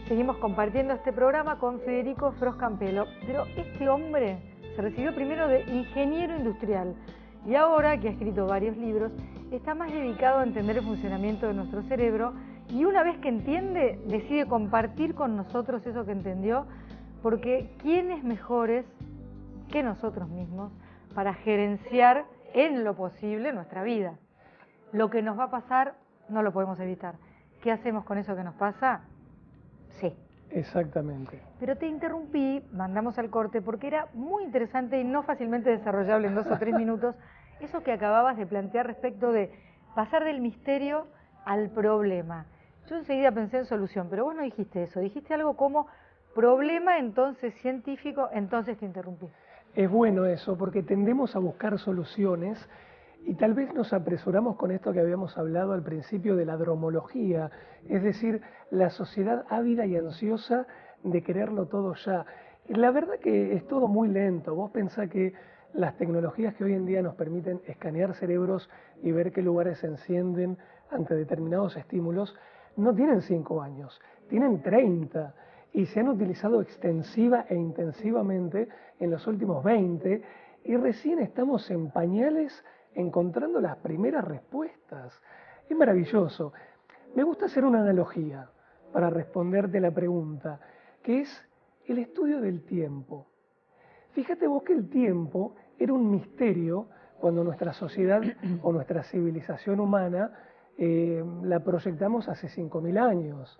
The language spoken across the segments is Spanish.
Seguimos compartiendo este programa con Federico Fros Campelo, pero este hombre se recibió primero de ingeniero industrial y ahora, que ha escrito varios libros, está más dedicado a entender el funcionamiento de nuestro cerebro y una vez que entiende, decide compartir con nosotros eso que entendió, porque ¿quién es mejores que nosotros mismos para gerenciar en lo posible nuestra vida? Lo que nos va a pasar no lo podemos evitar. ¿Qué hacemos con eso que nos pasa? Sí. Exactamente. Pero te interrumpí, mandamos al corte, porque era muy interesante y no fácilmente desarrollable en 2 o 3 minutos, eso que acababas de plantear respecto de pasar del misterio al problema. Yo enseguida pensé en solución, pero vos no dijiste eso, dijiste algo como problema, entonces científico, entonces te interrumpí. Es bueno eso, porque tendemos a buscar soluciones y tal vez nos apresuramos con esto que habíamos hablado al principio de la dromología, es decir, la sociedad ávida y ansiosa de quererlo todo ya. La verdad que es todo muy lento. Vos pensás que las tecnologías que hoy en día nos permiten escanear cerebros y ver qué lugares se encienden ante determinados estímulos, no tienen 5 años, tienen 30 y se han utilizado extensiva e intensivamente en los últimos 20 y recién estamos en pañales encontrando las primeras respuestas. Es maravilloso. Me gusta hacer una analogía para responderte la pregunta, que es el estudio del tiempo. Fíjate vos que el tiempo era un misterio cuando nuestra sociedad o nuestra civilización humana la proyectamos hace 5.000 años.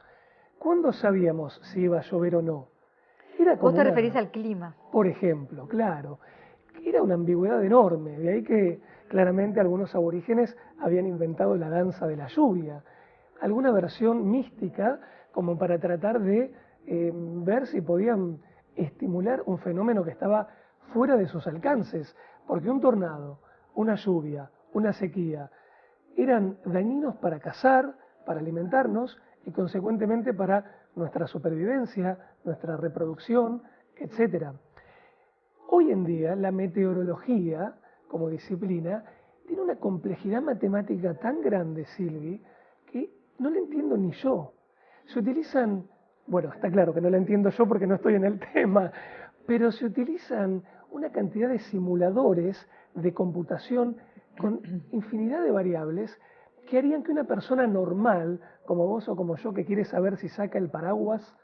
¿Cuándo sabíamos si iba a llover o no? Era como Vos te referís al clima. Por ejemplo, claro. Era una ambigüedad enorme, de ahí que claramente algunos aborígenes habían inventado la danza de la lluvia, alguna versión mística como para tratar de ver si podían estimular un fenómeno que estaba fuera de sus alcances, porque un tornado, una lluvia, una sequía, eran dañinos para cazar, para alimentarnos y consecuentemente para nuestra supervivencia, nuestra reproducción, etc. Hoy en día la meteorología como disciplina tiene una complejidad matemática tan grande, Silvi, que no la entiendo ni yo. Se utilizan, bueno, está claro que no la entiendo yo porque no estoy en el tema, pero se utilizan una cantidad de simuladores de computación con infinidad de variables que harían que una persona normal, como vos o como yo, que quiere saber si saca el paraguas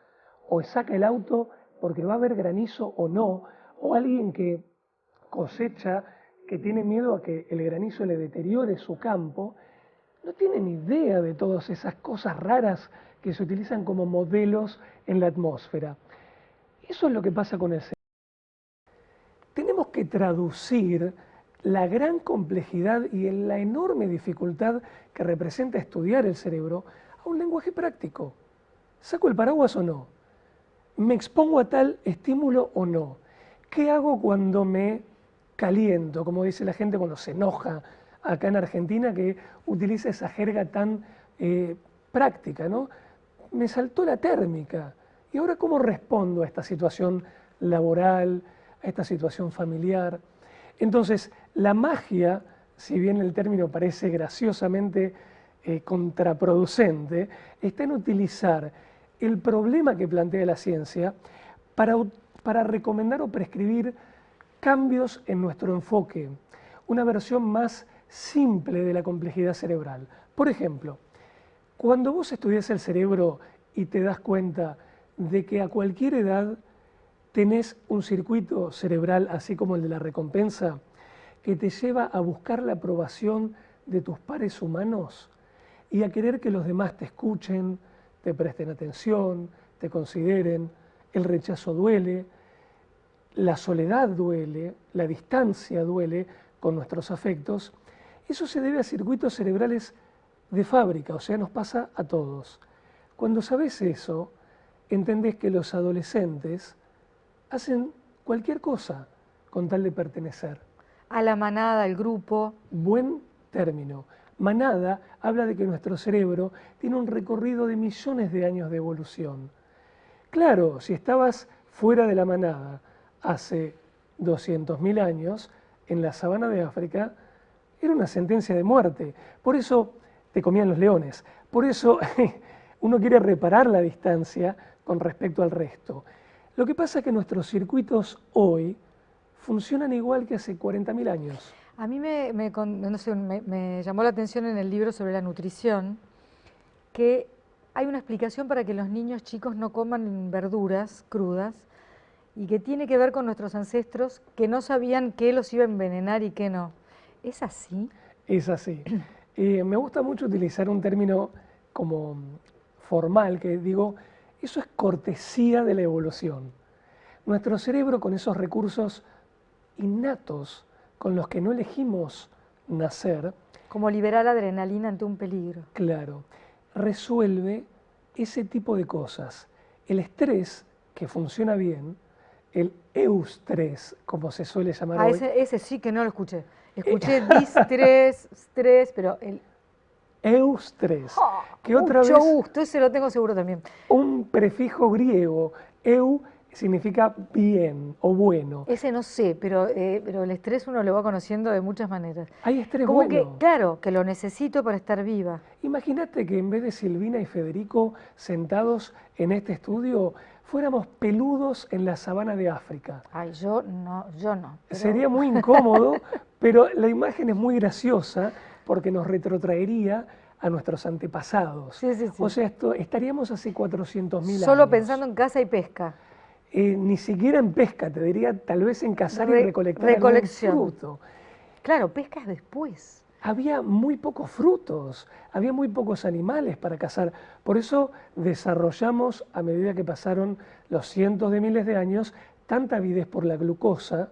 o saca el auto porque va a haber granizo o no, o alguien que cosecha, que tiene miedo a que el granizo le deteriore su campo, no tiene ni idea de todas esas cosas raras que se utilizan como modelos en la atmósfera. Eso es lo que pasa con el cerebro. Tenemos que traducir la gran complejidad y la enorme dificultad que representa estudiar el cerebro a un lenguaje práctico. ¿Saco el paraguas o no? ¿Me expongo a tal estímulo o no? ¿Qué hago cuando me caliento? Como dice la gente cuando se enoja acá en Argentina, que utiliza esa jerga tan práctica, ¿no? Me saltó la térmica. ¿Y ahora cómo respondo a esta situación laboral, a esta situación familiar? Entonces, la magia, si bien el término parece graciosamente contraproducente, está en utilizar el problema que plantea la ciencia para recomendar o prescribir cambios en nuestro enfoque, una versión más simple de la complejidad cerebral. Por ejemplo, cuando vos estudias el cerebro y te das cuenta de que a cualquier edad tenés un circuito cerebral, así como el de la recompensa, que te lleva a buscar la aprobación de tus pares humanos y a querer que los demás te escuchen, te presten atención, te consideren, el rechazo duele, la soledad duele, la distancia duele con nuestros afectos. Eso se debe a circuitos cerebrales de fábrica, o sea, nos pasa a todos. Cuando sabes eso, entendés que los adolescentes hacen cualquier cosa con tal de pertenecer. A la manada, al grupo. Buen término. Manada habla de que nuestro cerebro tiene un recorrido de millones de años de evolución. Claro, si estabas fuera de la manada hace 200.000 años, en la sabana de África, era una sentencia de muerte. Por eso te comían los leones. Por eso uno quiere reparar la distancia con respecto al resto. Lo que pasa es que nuestros circuitos hoy funcionan igual que hace 40.000 años. A mí no sé, me llamó la atención en el libro sobre la nutrición que hay una explicación para que los niños chicos no coman verduras crudas y que tiene que ver con nuestros ancestros que no sabían qué los iba a envenenar y qué no. ¿Es así? Es así. Me gusta mucho utilizar un término como formal, que digo, eso es cortesía de la evolución. Nuestro cerebro, con esos recursos innatos con los que no elegimos nacer, Como liberar adrenalina ante un peligro. claro, resuelve ese tipo de cosas. El estrés, que funciona bien, el eustrés, como se suele llamar hoy. Ese sí que no lo escuché. Escuché distrés, stress, pero el... Eustrés, ¡Oh! que otra Mucho vez gusto, ese lo tengo seguro también. un prefijo griego, eu significa bien o bueno. Ese no sé, pero el estrés uno lo va conociendo de muchas maneras. Hay estrés Como bueno. que, claro, que lo necesito para estar viva. Imagínate que en vez de Silvina y Federico sentados en este estudio, fuéramos peludos en la sabana de África. Ay, yo no. Pero... Sería muy incómodo, pero la imagen es muy graciosa porque nos retrotraería a nuestros antepasados. Sí, sí, sí. O sea, estaríamos hace 400.000 años. Solo pensando en caza y pesca. Ni siquiera en pesca, te diría tal vez en cazar y recolectar recolección. algún fruto. Claro, pesca es después. Había muy pocos frutos, había muy pocos animales para cazar. Por eso desarrollamos, a medida que pasaron los cientos de miles de años, tanta avidez por la glucosa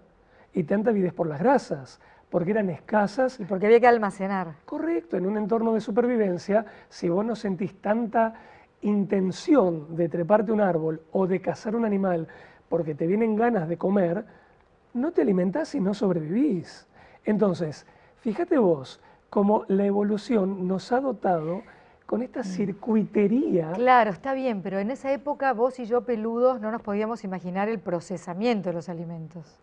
y tanta avidez por las grasas, porque eran escasas. Y porque había que almacenar. Correcto, en un entorno de supervivencia, si vos no sentís tanta intención de treparte un árbol o de cazar un animal porque te vienen ganas de comer, no te alimentás y no sobrevivís. Entonces, fíjate vos cómo la evolución nos ha dotado con esta circuitería. Claro, está bien, pero en esa época vos y yo peludos no nos podíamos imaginar el procesamiento de los alimentos.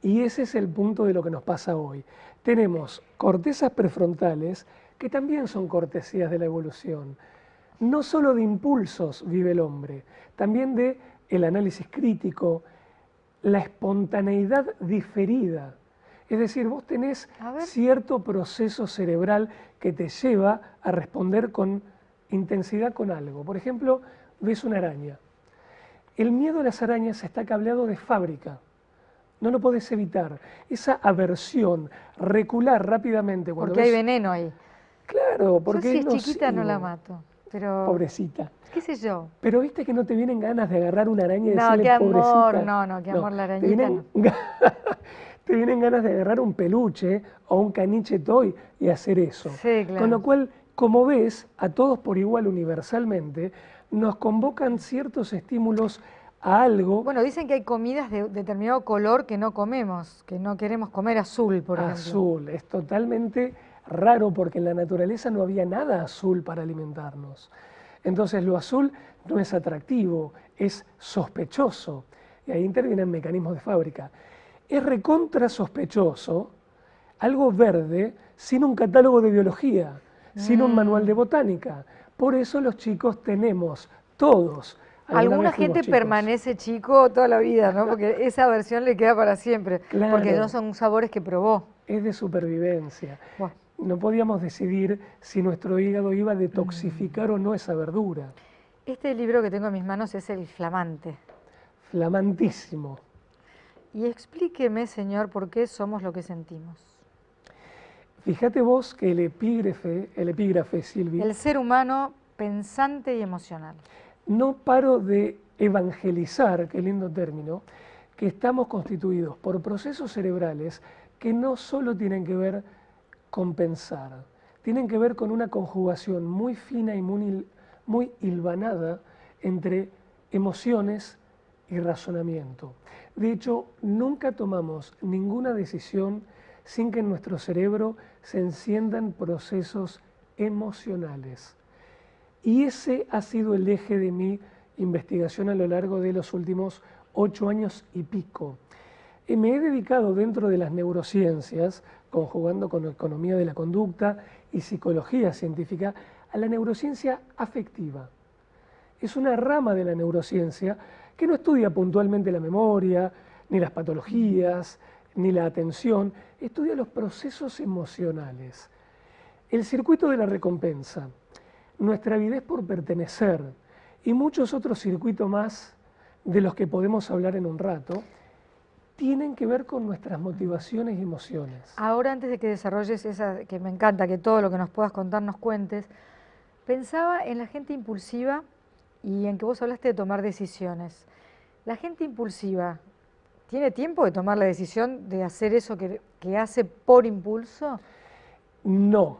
Y ese es el punto de lo que nos pasa hoy. Tenemos cortezas prefrontales que también son cortesías de la evolución. No solo de impulsos vive el hombre, también de el análisis crítico, la espontaneidad diferida. Es decir, vos tenés cierto proceso cerebral que te lleva a responder con intensidad con algo. Por ejemplo, ves una araña. El miedo a las arañas está cableado de fábrica. No lo podés evitar. Esa aversión, recular rápidamente cuando porque hay veneno ahí. Claro, porque yo si es chiquita no la mato, pero... Pobrecita. ¿Qué sé yo? Pero viste que no te vienen ganas de agarrar una araña y No, decirle qué amor, pobrecita. no, qué amor la arañita no. Te vienen ganas de agarrar un peluche o un caniche toy y hacer eso. Sí, claro. Con lo cual, como ves, a todos por igual universalmente, nos convocan ciertos estímulos a algo. Bueno, dicen que hay comidas de determinado color que no comemos, que no queremos comer azul, por ejemplo. Azul, es totalmente raro porque en la naturaleza no había nada azul para alimentarnos. Entonces lo azul no es atractivo, es sospechoso. Y ahí intervienen mecanismos de fábrica. Es recontra sospechoso algo verde sin un catálogo de biología, sin un manual de botánica. Por eso los chicos tenemos todos. Alguna gente permanece chico toda la vida, ¿no? Porque esa versión le queda para siempre. Claro. Porque no son sabores que probó. Es de supervivencia. Bueno. No podíamos decidir si nuestro hígado iba a detoxificar o no esa verdura. Este libro que tengo en mis manos es El Flamante. Flamantísimo. Y explíqueme, señor, por qué somos lo que sentimos. Fíjate vos que el epígrafe, Silvia. El ser humano pensante y emocional. No paro de evangelizar, qué lindo término, que estamos constituidos por procesos cerebrales que no solo tienen que ver con pensar, tienen que ver con una conjugación muy fina y muy hilvanada entre emociones y razonamiento. De hecho, nunca tomamos ninguna decisión sin que en nuestro cerebro se enciendan procesos emocionales. Y ese ha sido el eje de mi investigación a lo largo de los últimos 8 años y pico. Me he dedicado dentro de las neurociencias, conjugando con economía de la conducta y psicología científica, a la neurociencia afectiva. es una rama de la neurociencia que no estudia puntualmente la memoria, ni las patologías, ni la atención, estudia los procesos emocionales. El circuito de la recompensa, nuestra avidez por pertenecer y muchos otros circuitos más de los que podemos hablar en un rato, tienen que ver con nuestras motivaciones y emociones. Ahora, antes de que desarrolles esa, que me encanta, que todo lo que nos puedas contar nos cuentes, pensaba en la gente impulsiva y en que vos hablaste de tomar decisiones. La gente impulsiva, ¿tiene tiempo de tomar la decisión de hacer eso que hace por impulso? No.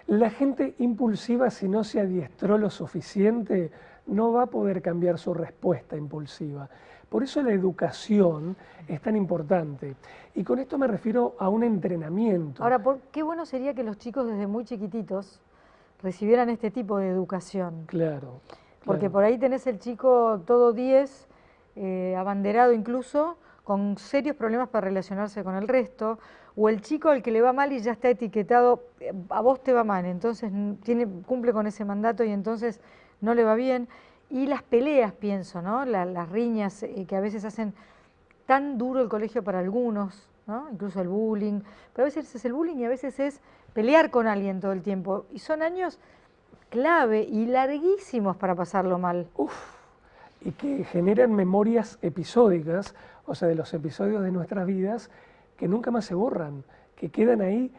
La gente impulsiva, si no se adiestró lo suficiente, no va a poder cambiar su respuesta impulsiva. Por eso la educación es tan importante. Y con esto me refiero a un entrenamiento. Ahora, qué bueno sería que los chicos desde muy chiquititos recibieran este tipo de educación. Claro. Porque claro. por ahí tenés el chico todo 10, abanderado incluso, con serios problemas para relacionarse con el resto, o el chico al que le va mal y ya está etiquetado, a vos te va mal, entonces cumple con ese mandato y entonces no le va bien. Y las peleas, pienso, ¿no? Las riñas que a veces hacen tan duro el colegio para algunos, ¿no? Incluso el bullying, pero a veces es el bullying y a veces es pelear con alguien todo el tiempo. Y son años clave y larguísimos para pasarlo mal. Y que generan memorias episódicas, o sea, de los episodios de nuestras vidas, que nunca más se borran, que quedan ahí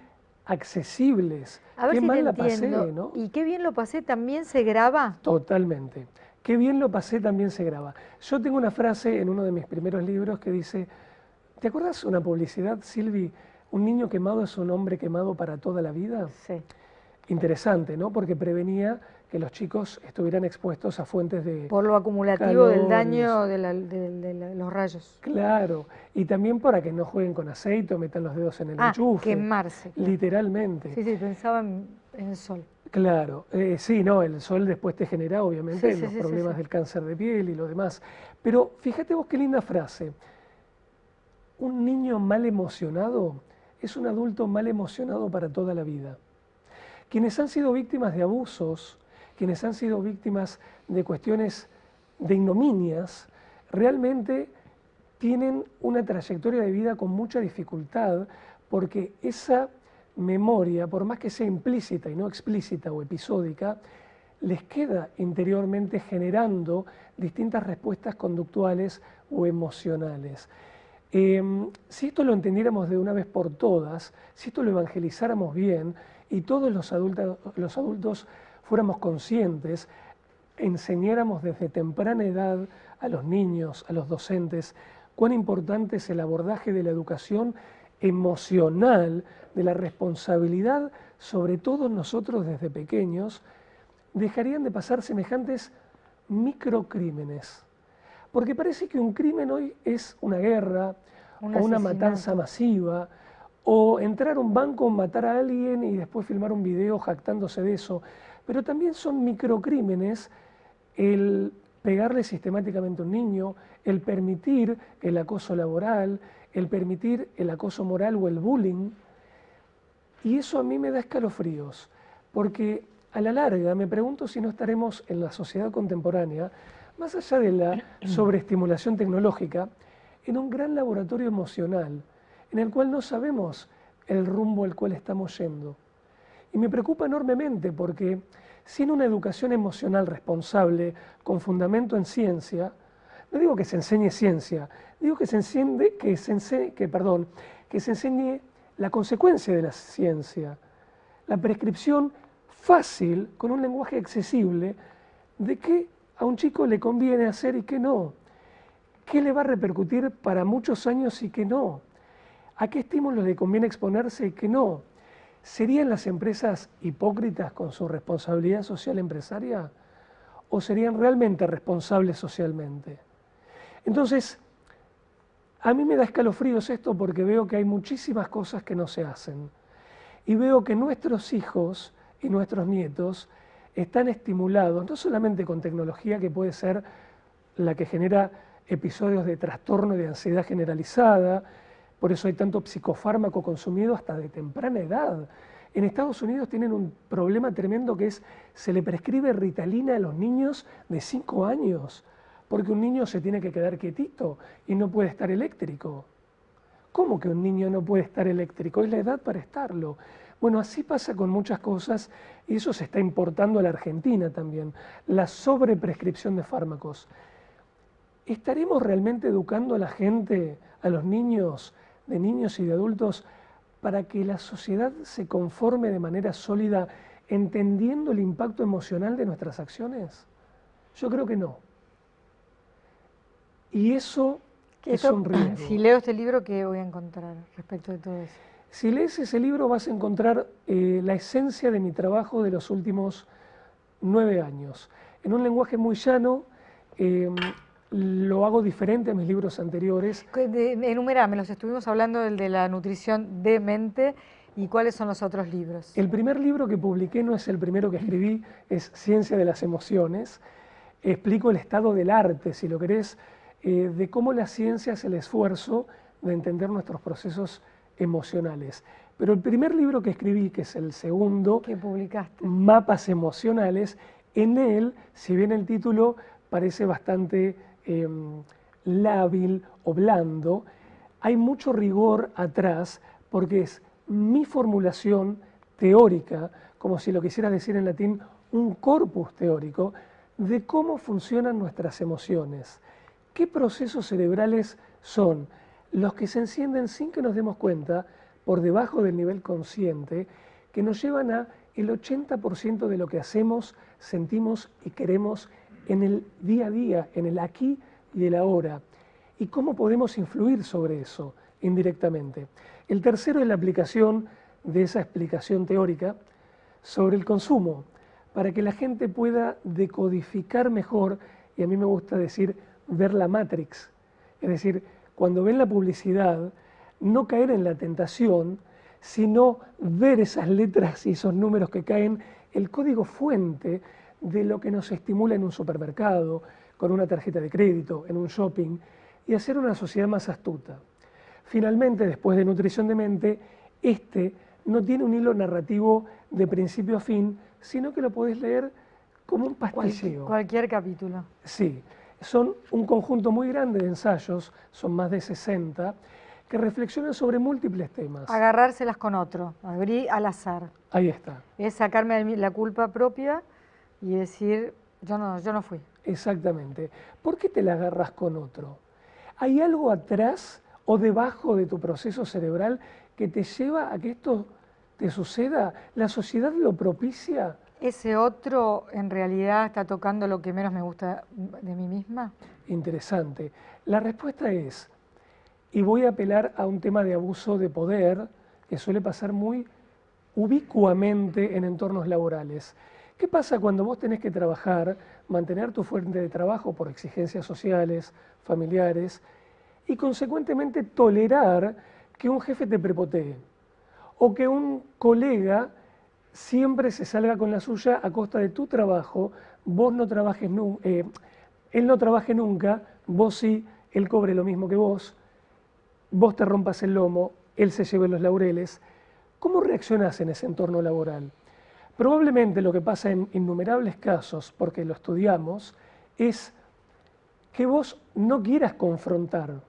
accesibles. A ver qué si mal te la entiendo. pasé, ¿no? Y qué bien lo pasé, también se graba. Totalmente. Qué bien lo pasé, también se graba. Yo tengo una frase en uno de mis primeros libros que dice, ¿te acuerdas una publicidad, Silvi? Un niño quemado es un hombre quemado para toda la vida. Sí. Interesante, ¿no? Porque prevenía que los chicos estuvieran expuestos a fuentes de Por lo acumulativo calor, del daño de los rayos. Claro, y también para que no jueguen con aceite o metan los dedos en el enchufe. Quemarse. Claro. Literalmente. Sí, pensaba en el sol. Claro, sí, no, el sol después te genera obviamente Sí, los sí, problemas sí. del cáncer de piel y lo demás. Pero fíjate vos qué linda frase. Un niño mal emocionado es un adulto mal emocionado para toda la vida. Quienes han sido víctimas de abusos, quienes han sido víctimas de cuestiones de ignominias, realmente tienen una trayectoria de vida con mucha dificultad porque esa memoria, por más que sea implícita y no explícita o episódica, les queda interiormente generando distintas respuestas conductuales o emocionales. Si esto lo entendiéramos de una vez por todas, si esto lo evangelizáramos bien y todos los adultos fuéramos conscientes, enseñáramos desde temprana edad a los niños, a los docentes, cuán importante es el abordaje de la educación emocional, de la responsabilidad sobre todos nosotros desde pequeños, dejarían de pasar semejantes microcrímenes. Porque parece que un crimen hoy es una guerra, o una matanza masiva, o entrar a un banco, matar a alguien y después filmar un video jactándose de eso. Pero también son microcrímenes el pegarle sistemáticamente a un niño, el permitir el acoso laboral, el permitir el acoso moral o el bullying. Y eso a mí me da escalofríos, porque a la larga me pregunto si no estaremos en la sociedad contemporánea, más allá de la sobreestimulación tecnológica, en un gran laboratorio emocional, en el cual no sabemos el rumbo al cual estamos yendo. Y me preocupa enormemente porque sin una educación emocional responsable, con fundamento en ciencia, no digo que se enseñe ciencia, digo que se enseñe la consecuencia de la ciencia, la prescripción fácil, con un lenguaje accesible, de qué a un chico le conviene hacer y qué no, qué le va a repercutir para muchos años y qué no, a qué estímulos le conviene exponerse y qué no. ¿Serían las empresas hipócritas con su responsabilidad social empresaria o serían realmente responsables socialmente? Entonces, a mí me da escalofríos esto porque veo que hay muchísimas cosas que no se hacen y veo que nuestros hijos y nuestros nietos están estimulados, no solamente con tecnología que puede ser la que genera episodios de trastorno de ansiedad generalizada, por eso hay tanto psicofármaco consumido hasta de temprana edad. En Estados Unidos tienen un problema tremendo que es, se le prescribe Ritalina a los niños de 5 años, porque un niño se tiene que quedar quietito y no puede estar eléctrico. ¿Cómo que un niño no puede estar eléctrico? Es la edad para estarlo. Bueno, así pasa con muchas cosas y eso se está importando a la Argentina también, la sobreprescripción de fármacos. ¿Estaremos realmente educando a la gente, a los niños, de niños y de adultos, para que la sociedad se conforme de manera sólida, entendiendo el impacto emocional de nuestras acciones? Yo creo que no. Y eso es un riesgo. Si leo este libro, ¿qué voy a encontrar respecto de todo eso? Si lees ese libro vas a encontrar la esencia de mi trabajo de los últimos 9 años. En un lenguaje muy llano, lo hago diferente a mis libros anteriores. Enumerámelos, estuvimos hablando del de la nutrición de mente, ¿y cuáles son los otros libros? El primer libro que publiqué no es el primero que escribí, es Ciencia de las Emociones. Explico el estado del arte, si lo querés, de cómo la ciencia es el esfuerzo de entender nuestros procesos emocionales. Pero el primer libro que escribí, que es el segundo, ¿qué publicaste? Mapas Emocionales, en él, si bien el título parece bastante lábil o blando, hay mucho rigor atrás porque es mi formulación teórica, como si lo quisiera decir en latín, un corpus teórico de cómo funcionan nuestras emociones. ¿Qué procesos cerebrales son los que se encienden sin que nos demos cuenta, por debajo del nivel consciente, que nos llevan a el 80% de lo que hacemos, sentimos y queremos en el día a día, en el aquí y el ahora? ¿Y cómo podemos influir sobre eso indirectamente? El tercero es la aplicación de esa explicación teórica sobre el consumo, para que la gente pueda decodificar mejor, y a mí me gusta decir, ver la Matrix. Es decir, cuando ven la publicidad, no caer en la tentación, sino ver esas letras y esos números que caen, el código fuente de lo que nos estimula en un supermercado, con una tarjeta de crédito, en un shopping, y hacer una sociedad más astuta. Finalmente, después de Nutrición de Mente, no tiene un hilo narrativo de principio a fin, sino que lo podés leer como un pastilleo. Cualquier capítulo. Sí, son un conjunto muy grande de ensayos, son más de 60, que reflexionan sobre múltiples temas. Agarrárselas con otro, abrí al azar. Ahí está. Es sacarme la culpa propia y decir, yo no fui. Exactamente. ¿Por qué te la agarras con otro? ¿Hay algo atrás o debajo de tu proceso cerebral que te lleva a que esto te suceda? ¿La sociedad lo propicia? ¿Ese otro en realidad está tocando lo que menos me gusta de mí misma? Interesante. La respuesta es, y voy a apelar a un tema de abuso de poder que suele pasar muy ubicuamente en entornos laborales. ¿Qué pasa cuando vos tenés que trabajar, mantener tu fuente de trabajo por exigencias sociales, familiares, y consecuentemente tolerar que un jefe te prepotee? O que un colega siempre se salga con la suya a costa de tu trabajo, vos no trabajes él no trabaje nunca, vos sí, él cobre lo mismo que vos te rompas el lomo, él se lleve los laureles. ¿Cómo reaccionás en ese entorno laboral? Probablemente lo que pasa en innumerables casos, porque lo estudiamos, es que vos no quieras confrontar,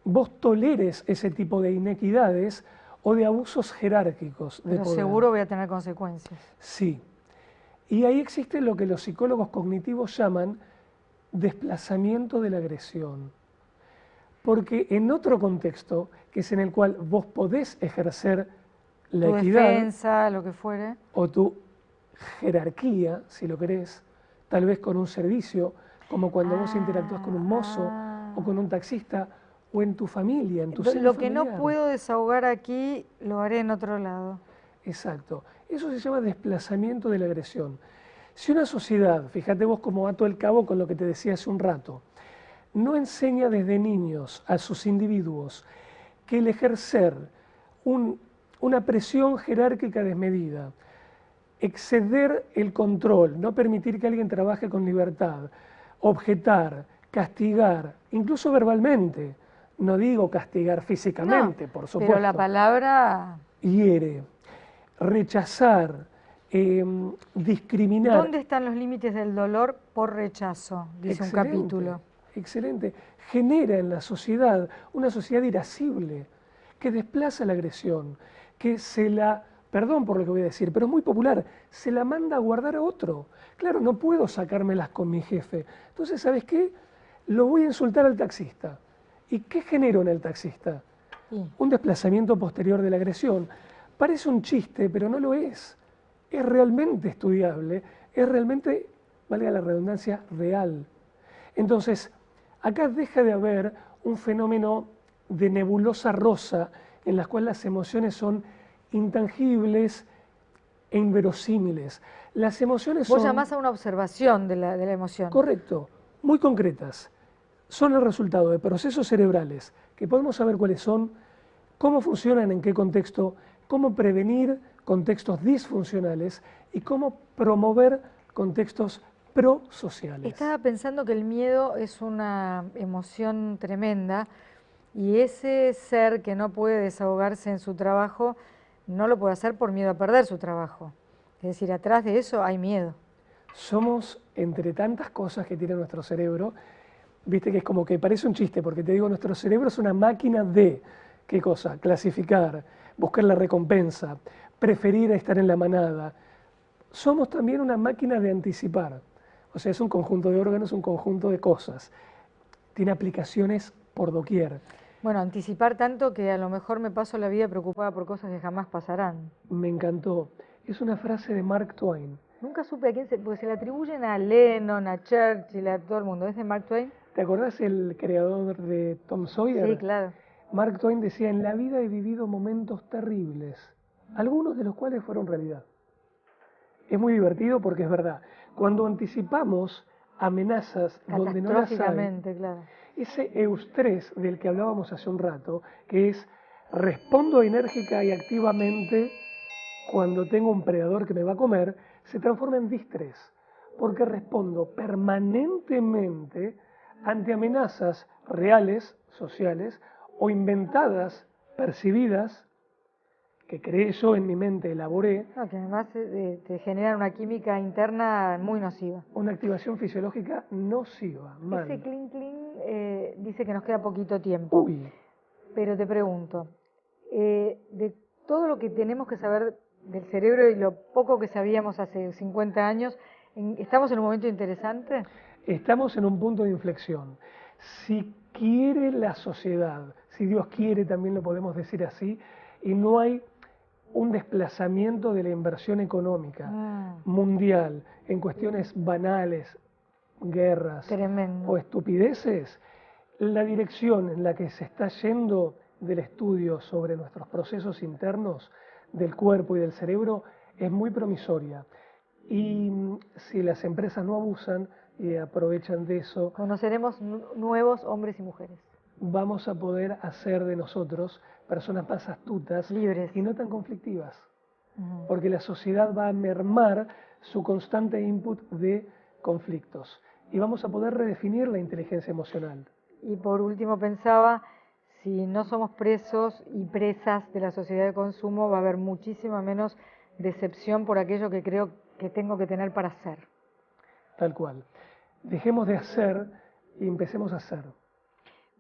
vos toleres ese tipo de inequidades o de abusos jerárquicos de Pero poder. seguro voy a tener consecuencias. Sí. Y ahí existe lo que los psicólogos cognitivos llaman desplazamiento de la agresión. Porque en otro contexto, que es en el cual vos podés ejercer la Tu equidad, defensa, lo que fuere, o tu jerarquía, si lo querés, tal vez con un servicio, como cuando vos interactúas con un mozo o con un taxista, o en tu familia, en tu seno lo que familiar. no puedo desahogar aquí, lo haré en otro lado. Exacto. Eso se llama desplazamiento de la agresión. Si una sociedad, fíjate vos cómo ato el cabo con lo que te decía hace un rato, no enseña desde niños a sus individuos que el ejercer una presión jerárquica desmedida, exceder el control, no permitir que alguien trabaje con libertad, objetar, castigar, incluso verbalmente, no digo castigar físicamente, No, por supuesto. pero la palabra hiere. rechazar, discriminar. ¿Dónde están los límites del dolor por rechazo? Dice un capítulo. Excelente. Genera en la sociedad una sociedad irascible, que desplaza la agresión, que se la, perdón por lo que voy a decir, pero es muy popular, se la manda a guardar a otro. Claro, no puedo sacármelas con mi jefe. Entonces, ¿sabes qué? Lo voy a insultar al taxista. ¿Y qué genero en el taxista? Sí. Un desplazamiento posterior de la agresión. Parece un chiste, pero no lo es. Es realmente estudiable, es realmente, valga la redundancia, real. Entonces, acá deja de haber un fenómeno de nebulosa rosa en la cual las emociones son intangibles e inverosímiles. Las emociones Vos son... llamás a una observación de la emoción. Correcto, muy concretas. Son el resultado de procesos cerebrales que podemos saber cuáles son, cómo funcionan, en qué contexto, cómo prevenir contextos disfuncionales y cómo promover contextos prosociales. Estaba pensando que el miedo es una emoción tremenda y ese ser que no puede desahogarse en su trabajo no lo puede hacer por miedo a perder su trabajo. Es decir, atrás de eso hay miedo. Somos, entre tantas cosas que tiene nuestro cerebro, viste que es como que parece un chiste, porque te digo, nuestro cerebro es una máquina de, ¿qué cosa? Clasificar, buscar la recompensa, preferir estar en la manada. Somos también una máquina de anticipar. O sea, es un conjunto de órganos, un conjunto de cosas. Tiene aplicaciones por doquier. Bueno, anticipar tanto que a lo mejor me paso la vida preocupada por cosas que jamás pasarán. Me encantó. Es una frase de Mark Twain. Nunca supe a quién porque se le atribuyen a Lennon, a Churchill, a todo el mundo. ¿Es de Mark Twain? ¿Te acordás el creador de Tom Sawyer? Sí, claro. Mark Twain decía, en la vida he vivido momentos terribles, algunos de los cuales fueron realidad. Es muy divertido porque es verdad. Cuando anticipamos amenazas donde no las hay, claro. ese eustrés del que hablábamos hace un rato, que es respondo enérgica y activamente cuando tengo un predador que me va a comer, se transforma en distrés, porque respondo permanentemente ante amenazas reales, sociales, o inventadas, percibidas, que creé yo en mi mente, elaboré. No, que además te generan una química interna muy nociva. Una activación fisiológica nociva, mal. Ese clink clink dice que nos queda poquito tiempo. Uy. Pero te pregunto, de todo lo que tenemos que saber del cerebro y lo poco que sabíamos hace 50 años, ¿estamos en un momento interesante? Estamos en un punto de inflexión. Si quiere la sociedad, si Dios quiere, también lo podemos decir así, y no hay un desplazamiento de la inversión económica mundial en cuestiones banales, guerras Tremendo. o estupideces, la dirección en la que se está yendo del estudio sobre nuestros procesos internos del cuerpo y del cerebro es muy promisoria. Y si las empresas no abusan y aprovechan de eso, conoceremos nuevos hombres y mujeres. Vamos a poder hacer de nosotros personas más astutas, libres y no tan conflictivas. Porque la sociedad va a mermar su constante input de conflictos. Y vamos a poder redefinir la inteligencia emocional. Y por último pensaba, si no somos presos y presas de la sociedad de consumo, va a haber muchísima menos decepción por aquello que creo que tengo que tener para hacer. Tal cual. Dejemos de hacer y empecemos a hacer.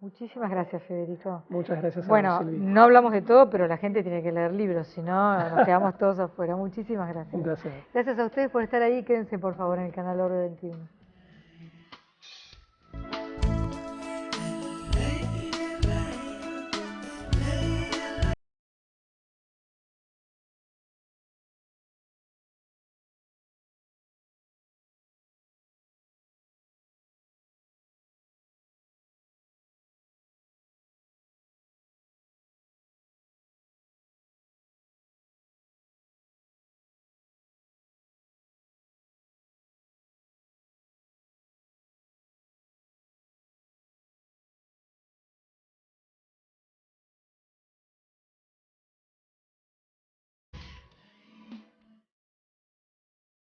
Muchísimas gracias, Federico. Muchas gracias a bueno, vos, Silvi. No hablamos de todo, pero la gente tiene que leer libros, si no nos quedamos todos afuera. Muchísimas gracias. Un placer. Gracias a ustedes por estar ahí. Quédense por favor en el canal Orbe 21.